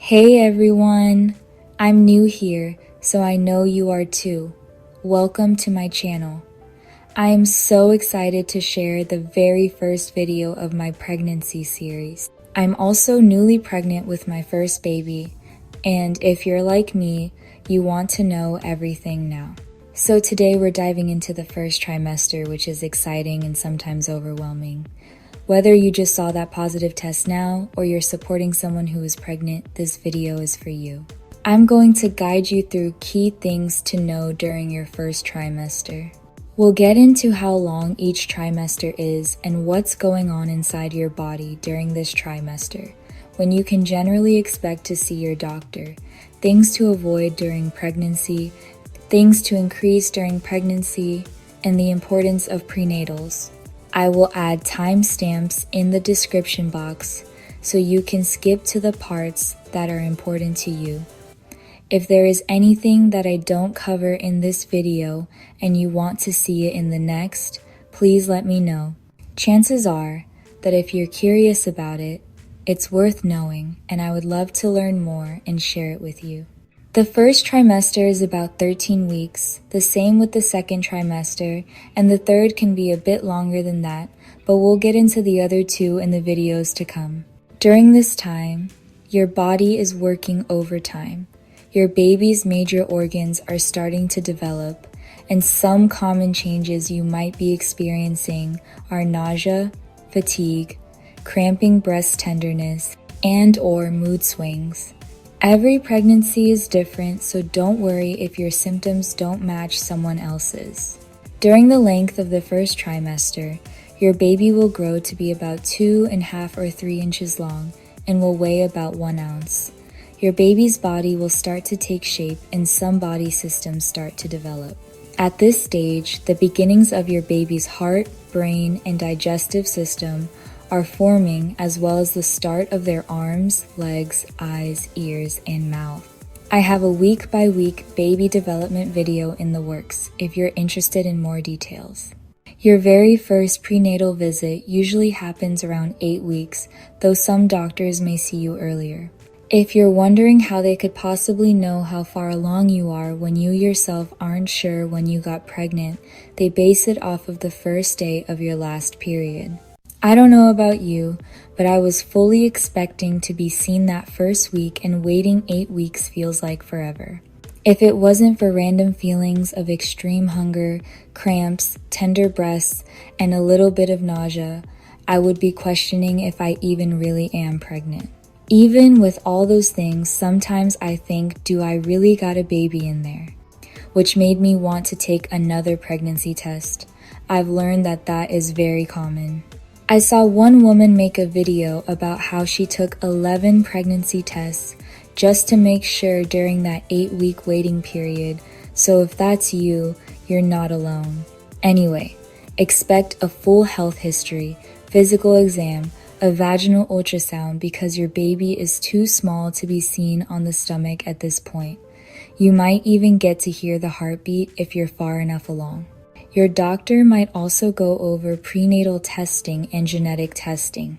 Hey everyone! I'm new here, so I know you are too. Welcome to my channel. I am so excited to share the very first video of my pregnancy series. I'm also newly pregnant with my first baby, and if you're like me, you want to know everything now. So today we're diving into the first trimester, which is exciting and sometimes overwhelming. Whether you just saw that positive test now or you're supporting someone who is pregnant, this video is for you. I'm going to guide you through key things to know during your first trimester. We'll get into how long each trimester is and what's going on inside your body during this trimester, when you can generally expect to see your doctor, things to avoid during pregnancy, things to increase during pregnancy, and the importance of prenatals. I will add timestamps in the description box so you can skip to the parts that are important to you. If there is anything that I don't cover in this video and you want to see it in the next, please let me know. Chances are that if you're curious about it, it's worth knowing, and I would love to learn more and share it with you. The first trimester is about 13 weeks, the same with the second trimester, and the third can be a bit longer than that, but we'll get into the other two in the videos to come. During this time, your body is working overtime. Your baby's major organs are starting to develop, and some common changes you might be experiencing are nausea, fatigue, cramping breast tenderness, and/or mood swings. Every pregnancy is different, so don't worry if your symptoms don't match someone else's. During the length of the first trimester, your baby will grow to be about 2.5 or 3 inches long and will weigh about 1 ounce. Your baby's body will start to take shape and some body systems start to develop. At this stage, the beginnings of your baby's heart, brain, and digestive system are forming, as well as the start of their arms, legs, eyes, ears, and mouth. I have a week-by-week baby development video in the works if you're interested in more details. Your very first prenatal visit usually happens around 8 weeks, though some doctors may see you earlier. If you're wondering how they could possibly know how far along you are when you yourself aren't sure when you got pregnant, they base it off of the first day of your last period. I don't know about you, but I was fully expecting to be seen that first week, and waiting 8 weeks feels like forever. If it wasn't for random feelings of extreme hunger, cramps, tender breasts, and a little bit of nausea, I would be questioning if I even really am pregnant. Even with all those things, sometimes I think, do I really got a baby in there? Which made me want to take another pregnancy test. I've learned that that is very common. I saw one woman make a video about how she took 11 pregnancy tests just to make sure during that 8-week waiting period, so if that's you, you're not alone. Anyway, expect a full health history, physical exam, a vaginal ultrasound because your baby is too small to be seen on the stomach at this point. You might even get to hear the heartbeat if you're far enough along. Your doctor might also go over prenatal testing and genetic testing.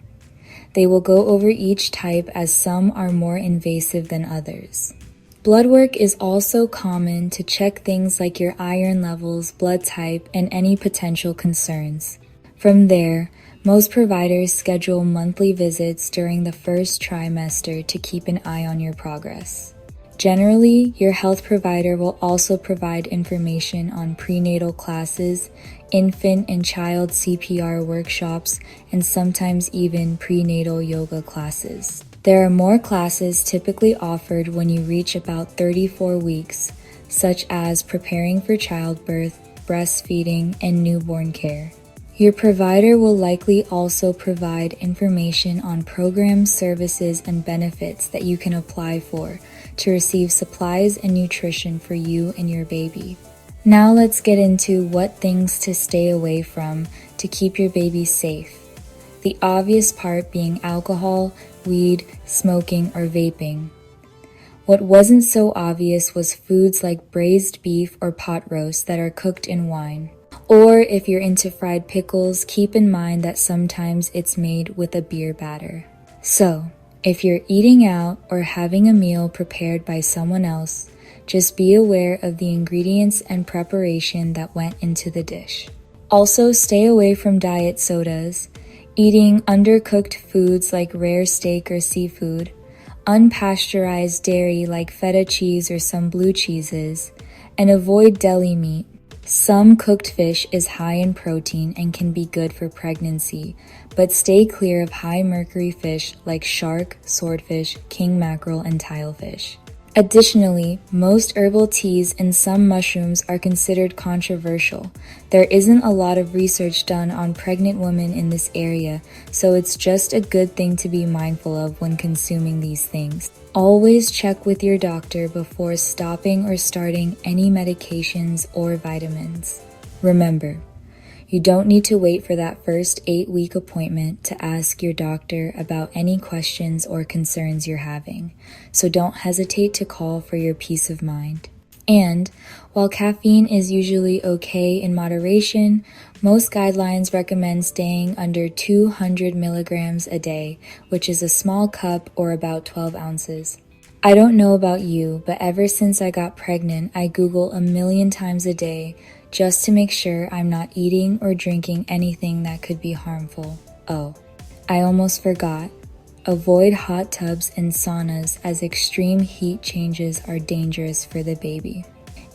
They will go over each type, as some are more invasive than others. Blood work is also common to check things like your iron levels, blood type, and any potential concerns. From there, most providers schedule monthly visits during the first trimester to keep an eye on your progress. Generally, your health provider will also provide information on prenatal classes, infant and child CPR workshops, and sometimes even prenatal yoga classes. There are more classes typically offered when you reach about 34 weeks, such as preparing for childbirth, breastfeeding, and newborn care. Your provider will likely also provide information on programs, services, and benefits that you can apply for to receive supplies and nutrition for you and your baby. Now let's get into what things to stay away from to keep your baby safe. The obvious part being alcohol, weed, smoking, or vaping. What wasn't so obvious was foods like braised beef or pot roast that are cooked in wine. Or if you're into fried pickles, keep in mind that sometimes it's made with a beer batter. So, If you're eating out or having a meal prepared by someone else, just be aware of the ingredients and preparation that went into the dish. Also, stay away from diet sodas, eating undercooked foods like rare steak or seafood, unpasteurized dairy like feta cheese or some blue cheeses, and avoid deli meat. Some cooked fish is high in protein and can be good for pregnancy, but stay clear of high mercury fish like shark, swordfish, king mackerel, and tilefish. Additionally, most herbal teas and some mushrooms are considered controversial. There isn't a lot of research done on pregnant women in this area, so it's just a good thing to be mindful of when consuming these things. Always check with your doctor before stopping or starting any medications or vitamins. Remember, you don't need to wait for that first 8-week appointment to ask your doctor about any questions or concerns you're having, so don't hesitate to call for your peace of mind. And while caffeine is usually okay in moderation, most guidelines recommend staying under 200 milligrams a day, which is a small cup or about 12 ounces. I don't know about you, but ever since I got pregnant, I Google a million times a day just to make sure I'm not eating or drinking anything that could be harmful. Oh, I almost forgot. Avoid hot tubs and saunas as extreme heat changes are dangerous for the baby.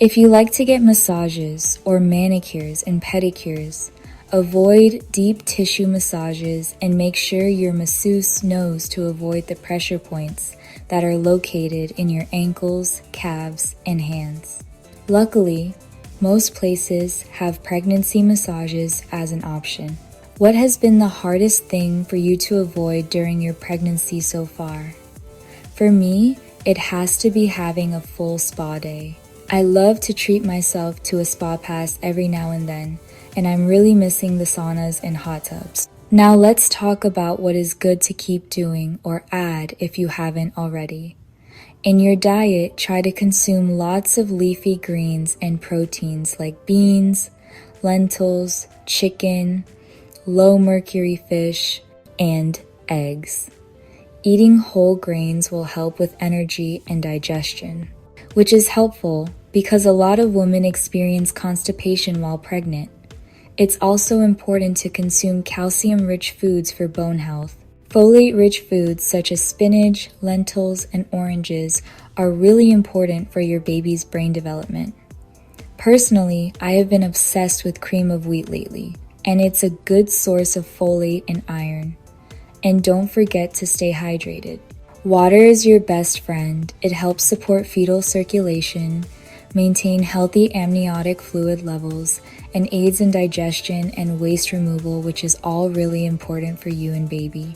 If you like to get massages or manicures and pedicures, avoid deep tissue massages and make sure your masseuse knows to avoid the pressure points that are located in your ankles, calves, and hands. Luckily, most places have pregnancy massages as an option. What has been the hardest thing for you to avoid during your pregnancy so far? For me, it has to be having a full spa day. I love to treat myself to a spa pass every now and then, and I'm really missing the saunas and hot tubs. Now let's talk about what is good to keep doing or add if you haven't already. In your diet, try to consume lots of leafy greens and proteins like beans, lentils, chicken, low mercury fish, and eggs. Eating whole grains will help with energy and digestion, which is helpful because a lot of women experience constipation while pregnant. It's also important to consume calcium-rich foods for bone health. Folate-rich foods such as spinach, lentils, and oranges are really important for your baby's brain development. Personally, I have been obsessed with cream of wheat lately, and it's a good source of folate and iron. And don't forget to stay hydrated. Water is your best friend. It helps support fetal circulation, maintain healthy amniotic fluid levels, and aids in digestion and waste removal, which is all really important for you and baby.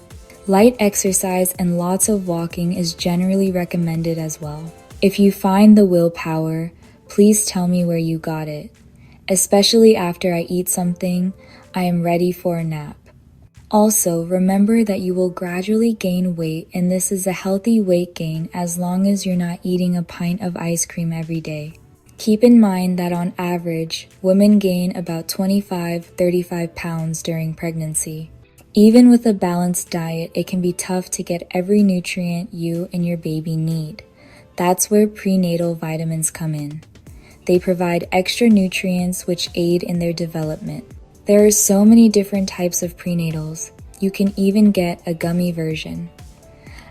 Light exercise and lots of walking is generally recommended as well. If you find the willpower, please tell me where you got it. Especially after I eat something, I am ready for a nap. Also, remember that you will gradually gain weight, and this is a healthy weight gain as long as you're not eating a pint of ice cream every day. Keep in mind that on average, women gain about 25-35 pounds during pregnancy. Even with a balanced diet, it can be tough to get every nutrient you and your baby need. That's where prenatal vitamins come in. They provide extra nutrients which aid in their development. There are so many different types of prenatals. You can even get a gummy version.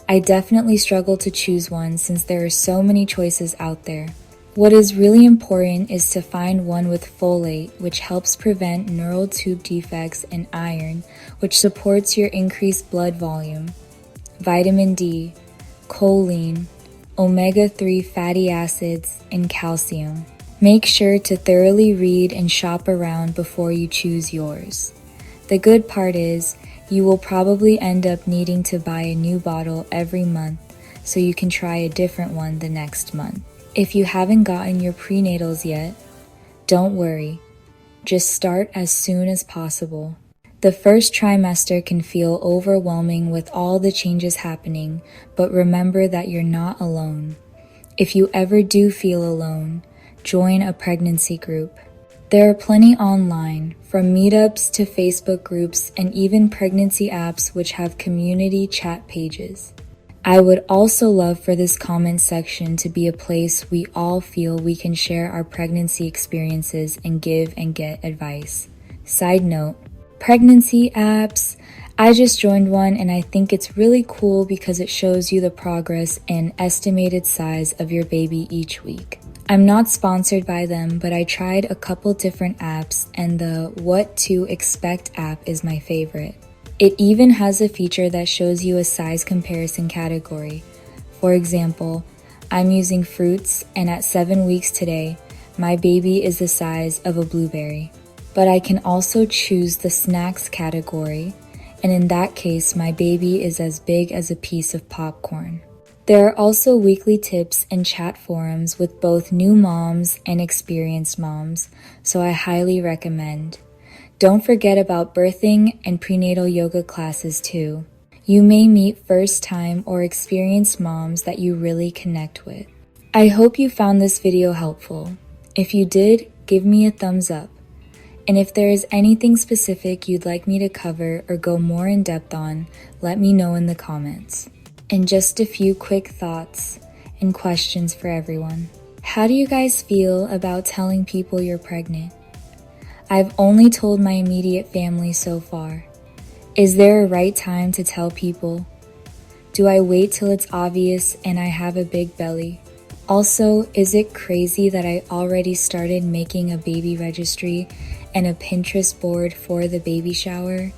I definitely struggle to choose one since there are so many choices out there. What is really important is to find one with folate, which helps prevent neural tube defects, and iron, which supports your increased blood volume, vitamin D, choline, omega-3 fatty acids, and calcium. Make sure to thoroughly read and shop around before you choose yours. The good part is, you will probably end up needing to buy a new bottle every month, so you can try a different one the next month. If you haven't gotten your prenatals yet, don't worry. Just start as soon as possible. The first trimester can feel overwhelming with all the changes happening, but remember that you're not alone. If you ever do feel alone, join a pregnancy group. There are plenty online, from meetups to Facebook groups and even pregnancy apps which have community chat pages. I would also love for this comment section to be a place we all feel we can share our pregnancy experiences and give and get advice. Side note, pregnancy apps. I just joined one and I think it's really cool because it shows you the progress and estimated size of your baby each week. I'm not sponsored by them, but I tried a couple different apps and the What to Expect app is my favorite. It even has a feature that shows you a size comparison category. For example, I'm using fruits and at 7 weeks today, my baby is the size of a blueberry. But I can also choose the snacks category, and in that case, my baby is as big as a piece of popcorn. There are also weekly tips and chat forums with both new moms and experienced moms, so I highly recommend. Don't forget about birthing and prenatal yoga classes too. You may meet first-time or experienced moms that you really connect with. I hope you found this video helpful. If you did, give me a thumbs up. And if there is anything specific you'd like me to cover or go more in depth on, let me know in the comments. And just a few quick thoughts and questions for everyone. How do you guys feel about telling people you're pregnant? I've only told my immediate family so far. Is there a right time to tell people? Do I wait till it's obvious and I have a big belly? Also, is it crazy that I already started making a baby registry and a Pinterest board for the baby shower?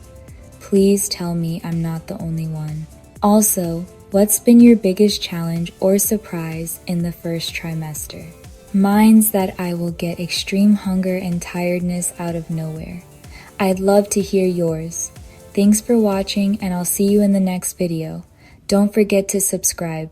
Please tell me I'm not the only one. Also, what's been your biggest challenge or surprise in the first trimester? Mine's that I will get extreme hunger and tiredness out of nowhere. I'd love to hear yours. Thanks for watching and I'll see you in the next video. Don't forget to subscribe.